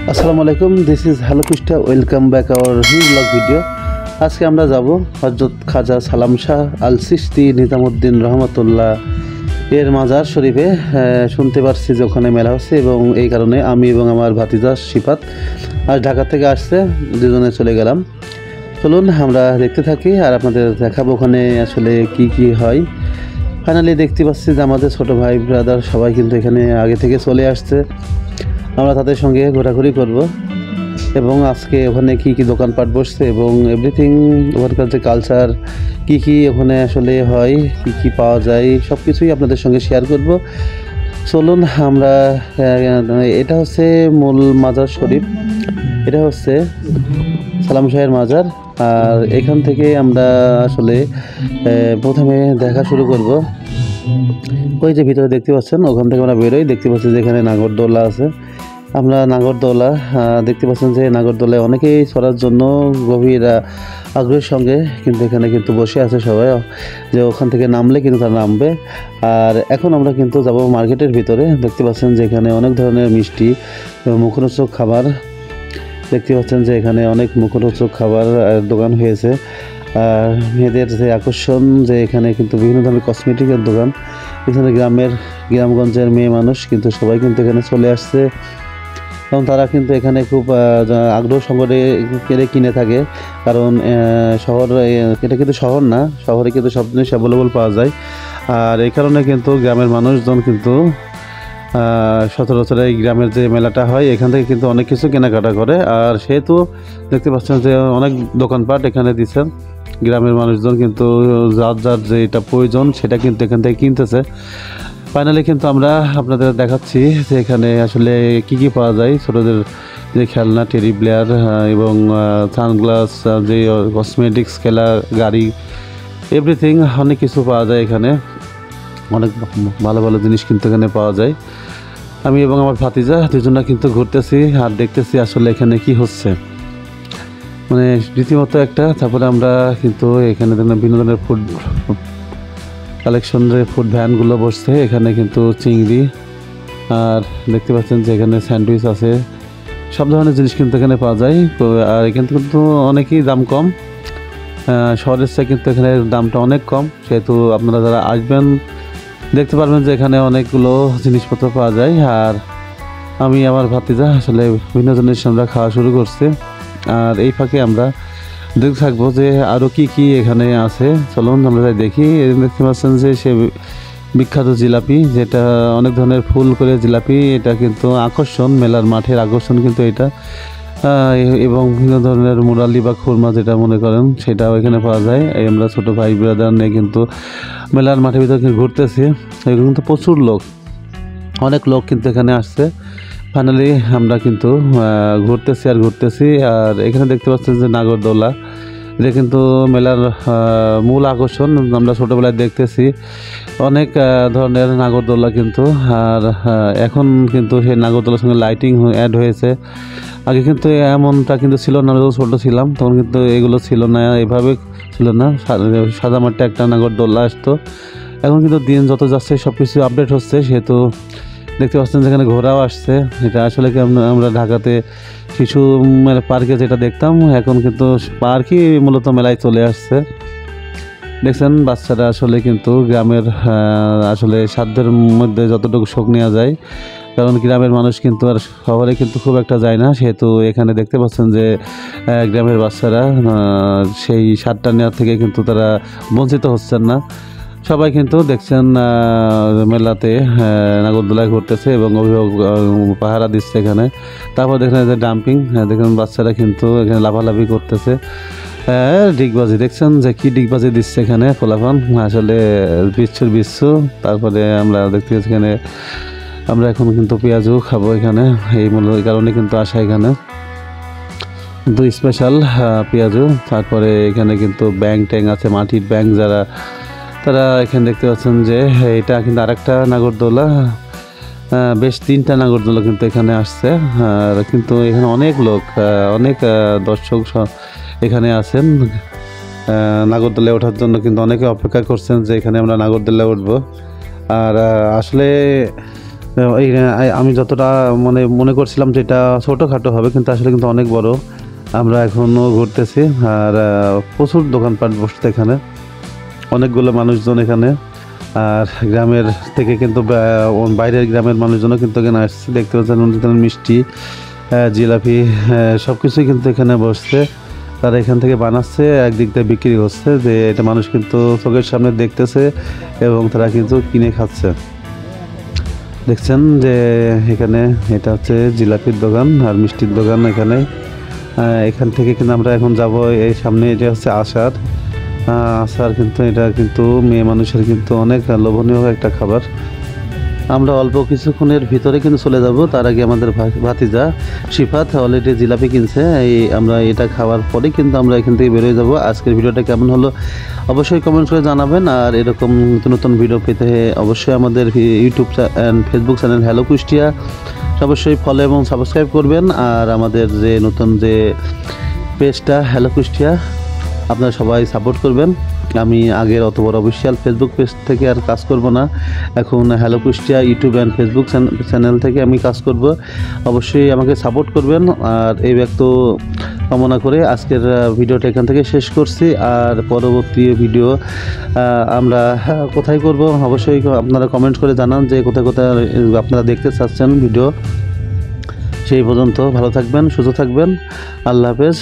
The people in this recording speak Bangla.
আসসালামু আলাইকুম, দিস ইজ হ্যালো পৃষ্ঠা। Welcome back our new blog video. আজকে আমরা যাব হযরত খাজা সালাম শাহ আল চিশতি নিজামুদ্দিন রহমতুল্লাহ এর মাজার শরীফে। শুনতে পারছি যে ওখানে মেলা হচ্ছে এবং এই কারণে আমি এবং আমার ভাতিজা সিফাত আজ ঢাকা থেকে আসছে, দুজনে চলে গেলাম। চলুন আমরা দেখতে থাকি আর আপনাদের দেখাবো ওখানে আসলে কি কি হয়। ফাইনালি দেখতে পাচ্ছি যে আমাদের ছোটো ভাই ব্রাদার সবাই কিন্তু এখানে আগে থেকে চলে আসছে। আমরা তাদের সঙ্গে ঘোরাঘুরি করব এবং আজকে ওখানে কি কি দোকানপাট বসছে এবং এভরিথিং, ওখানকার যে কালচার কি কি ওখানে আসলে হয়, কি কি পাওয়া যায়, সব কিছুই আপনাদের সঙ্গে শেয়ার করব। চলুন আমরা, এটা হচ্ছে মূল মাজার শরীফ, এটা হচ্ছে সালাম শাহের মাজার। আর এখান থেকে আমরা আসলে প্রথমে দেখা শুরু করব। ওই যে ভিতরে দেখতে পাচ্ছেন, ওখান থেকে আমরা বেরোই, দেখতে পাচ্ছি যে এখানে নাগরদোলা আছে। আমরা নাগরদোলা দেখতে পাচ্ছেন যে নাগরদোলায় অনেকেই চড়ার জন্য গভীর আগ্রহের সঙ্গে কিন্তু এখানে কিন্তু বসে আছে সবাই, যে ওখান থেকে নামলে কিন্তু তারা নামবে। আর এখন আমরা কিন্তু যাব মার্কেটের ভিতরে। দেখতে পাচ্ছেন যে এখানে অনেক ধরনের মিষ্টি মুখরোচক খাবার, দেখতে পাচ্ছেন যে এখানে অনেক মুখরোচক খাবার দোকান হয়েছে। আর মেয়েদের যে আকর্ষণ, যে এখানে কিন্তু বিভিন্ন ধরনের কসমেটিকের দোকান। এখানে গ্রামগঞ্জের মেয়ে মানুষ কিন্তু সবাই কিন্তু এখানে চলে আসছে এবং তারা কিন্তু এখানে খুব আগ্রহ সঙ্গে কিনে থাকে। কারণ শহর, এটা কিন্তু শহর না, শহরে কিন্তু সব জিনিস অ্যাভেলেবল পাওয়া যায়। আর এই কারণে কিন্তু গ্রামের মানুষজন কিন্তু সচরাচর এই গ্রামের যে মেলাটা হয় এখান থেকে কিন্তু অনেক কিছু কেনাকাটা করে। আর সেহেতু দেখতে পাচ্ছেন যে অনেক দোকানপাট এখানে দিচ্ছেন। গ্রামের মানুষজন কিন্তু যার যার যে এটা প্রয়োজন সেটা কিন্তু এখান থেকে কিনতেছে। ফাইনালি কিন্তু আমরা আপনাদের দেখাচ্ছি যে এখানে আসলে কি কি পাওয়া যায়। ছোটোদের যে খেলনা, টেডি বিয়ার এবং সানগ্লাস, যে কসমেটিক্স, খেলার গাড়ি, এভরিথিং অনেক কিছু পাওয়া যায় এখানে। অনেক ভালো ভালো জিনিস কিন্তু এখানে পাওয়া যায়। আমি এবং আমার ভাতিজা দুজনা কিন্তু ঘুরতেছি আর দেখতেছি আসলে এখানে কি হচ্ছে, মানে রীতিমতো একটা। তারপরে আমরা কিন্তু এখানে বিভিন্ন ধরনের ফুড কালেকশনের ফুড ভ্যানগুলো বসছে। এখানে কিন্তু চিংড়ি, আর দেখতে পাচ্ছেন যে এখানে স্যান্ডউইচ আছে, সব ধরনের জিনিস কিন্তু এখানে পাওয়া যায়। আর এখানে কিন্তু অনেকই দাম কম, শহরের চেয়ে কিন্তু এখানে দামটা অনেক কম। সেহেতু আপনারা যারা আসবেন দেখতে পারবেন যে এখানে অনেকগুলো জিনিসপত্র পাওয়া যায়। আর আমি আমার ভাতিজা আসলে বিভিন্ন জিনিস আমরা খাওয়া শুরু করছি। আর এই ফাঁকে আমরা দেখতে থাকবো যে আরও কি কি এখানে আছে। চলুন আমরা যাই দেখি। দেখতে পাচ্ছেন যে সে বিখ্যাত জিলাপি, যেটা অনেক ধরনের ফুল করে জিলাপি, এটা কিন্তু আকর্ষণ, মেলার মাঠের আকর্ষণ কিন্তু এটা। এবং বিভিন্ন ধরনের মুরালি বা খুরমা যেটা মনে করেন সেটাও এখানে পাওয়া যায়। এই আমরা ছোটো ভাই ব্রাদার নিয়ে কিন্তু মেলার মাঠের ভিতরে ঘুরতেছি। এখানে কিন্তু প্রচুর লোক, অনেক লোক কিন্তু এখানে আসছে। ফাইনালি আমরা কিন্তু ঘুরতেছি আর ঘুরতেছি। আর এখানে দেখতে পাচ্ছেন যে নাগরদোলা, এটা কিন্তু মেলার মূল আকর্ষণ। আমরা ছোটোবেলায় দেখতেছি অনেক ধরনের নাগরদোলা কিন্তু। আর এখন কিন্তু সেই নাগরদোলার সঙ্গে লাইটিং অ্যাড হয়েছে। আগে কিন্তু এমনটা কিন্তু ছিল না, আমরা যখন ছোটো ছিলাম তখন কিন্তু এগুলো ছিল না, এভাবে ছিল না। সাদা মাঠে একটা নাগরদোলা আসতো। এখন কিন্তু দিন যত যাচ্ছে সব কিছু আপডেট হচ্ছে, সেহেতু দেখতে পাচ্ছেন যেখানে ঘোড়াও আসছে। এটা আসলে কি আমরা ঢাকাতে শিশু পার্কে যেটা দেখতাম, এখন কিন্তু পার্কই মূলত মেলায় চলে আসছে। দেখছেন বাচ্চারা আসলে কিন্তু গ্রামের আসলে সাধ্যের মধ্যে যতটুকু শোক নেওয়া যায়, কারণ গ্রামের মানুষ কিন্তু আর শহরে কিন্তু খুব একটা যায় না। সেহেতু এখানে দেখতে পাচ্ছেন যে গ্রামের বাচ্চারা সেই স্বাদটা নেওয়ার থেকে কিন্তু তারা বঞ্চিত হচ্ছেন না। সবাই কিন্তু দেখছেন মেলাতে নাগরদোলায় ঘুরতেছে এবং অভিভাবক পাহারা দিচ্ছে এখানে। তারপর দেখেন যে ডাম্পিং, দেখেন বাচ্চারা কিন্তু এখানে লাফালাফি করতেছে। ডিগবাজি দেখছেন যে কি ডিগবাজি দিচ্ছে এখানে ফলাফল, আসলে বিচ্ছু। তারপরে আমরা দেখতে পাচ্ছি এখানে আমরা এখন কিন্তু পেঁয়াজও খাবো এখানে, এই কারণে কিন্তু আসা এখানে কিন্তু স্পেশাল পেঁয়াজু। তারপরে এখানে কিন্তু ব্যাং ট্যাং আছে, মাটির ব্যাং যারা, তারা এখানে দেখতে পাচ্ছেন যে এটা কিন্তু আরেকটা নাগরদোলা। বেশ 3টা নাগরদোলা কিন্তু এখানে আসছে। আর কিন্তু এখানে অনেক লোক, অনেক দর্শক এখানে আছেন নাগরদোলায় ওঠার জন্য। কিন্তু অনেকে অপেক্ষা করছেন যে এখানে আমরা নাগরদোলায় উঠবো। আর আসলে আমি যতটা মানে মনে করছিলাম যে এটা ছোটোখাটো হবে, কিন্তু আসলে কিন্তু অনেক বড়। আমরা এখনও ঘুরতেছি, আর প্রচুর দোকানপাট বসছে এখানে, অনেকগুলো মানুষজন এখানে। আর গ্রামের থেকে কিন্তু বাইরের গ্রামের মানুষজনও কিন্তু এখানে আসছে। দেখতে পাচ্ছেন মিষ্টি, জিলাপি, সব কিছুই কিন্তু এখানে বসছে। তারা এখান থেকে বানাচ্ছে, একদিক দিয়ে বিক্রি করছে, যে এটা মানুষ কিন্তু চোখের সামনে দেখতেছে এবং তারা কিন্তু কিনে খাচ্ছে। দেখছেন যে এখানে এটা হচ্ছে জিলাপির দোকান আর মিষ্টির দোকান এখানে। এখান থেকে কিন্তু আমরা এখন যাব এই সামনে, এটা হচ্ছে আচার। আচার কিন্তু এটা কিন্তু মেয়ে মানুষের কিন্তু অনেক লোভনীয় একটা খাবার। আমরা অল্প কিছুক্ষণের ভিতরে কিন্তু চলে যাব। তার আগে আমাদের ভাতিজা শিফাত অলরেডি জিলাপি কিনছে, আমরা এটা খাওয়ার পরে কিন্তু আমরা এখান থেকে বেরোয় যাব। আজকের ভিডিওটা কেমন হলো অবশ্যই কমেন্ট করে জানাবেন, আর এরকম নতুন নতুন ভিডিও পেতে অবশ্যই আমাদের YouTube and Facebook channel hello Kushtia অবশ্যই ফলো এবং সাবস্ক্রাইব করবেন। আর আমাদের যে নতুন যে পেজটা হ্যালো কুষ্টিয়া আপনারা সবাই সাপোর্ট করবেন। আমি আগের অত বড় অফিসিয়াল ফেসবুক পেজ থেকে আর কাজ করব না, এখন hello Kushtia YouTube and Facebook channel থেকে আমি কাজ করব। অবশ্যই আমাকে সাপোর্ট করবেন। আর এই ব্যক্ত কামনা করে আজকের ভিডিওটা এখান থেকে শেষ করছি। আর পরবর্তী ভিডিও আমরা কোথায় করব অবশ্যই আপনারা কমেন্ট করে জানান যে কোথায় কোথায় আপনারা দেখতে চাচ্ছেন ভিডিও। সেই পর্যন্ত ভালো থাকবেন, সুস্থ থাকবেন। আল্লাহ হাফেজ।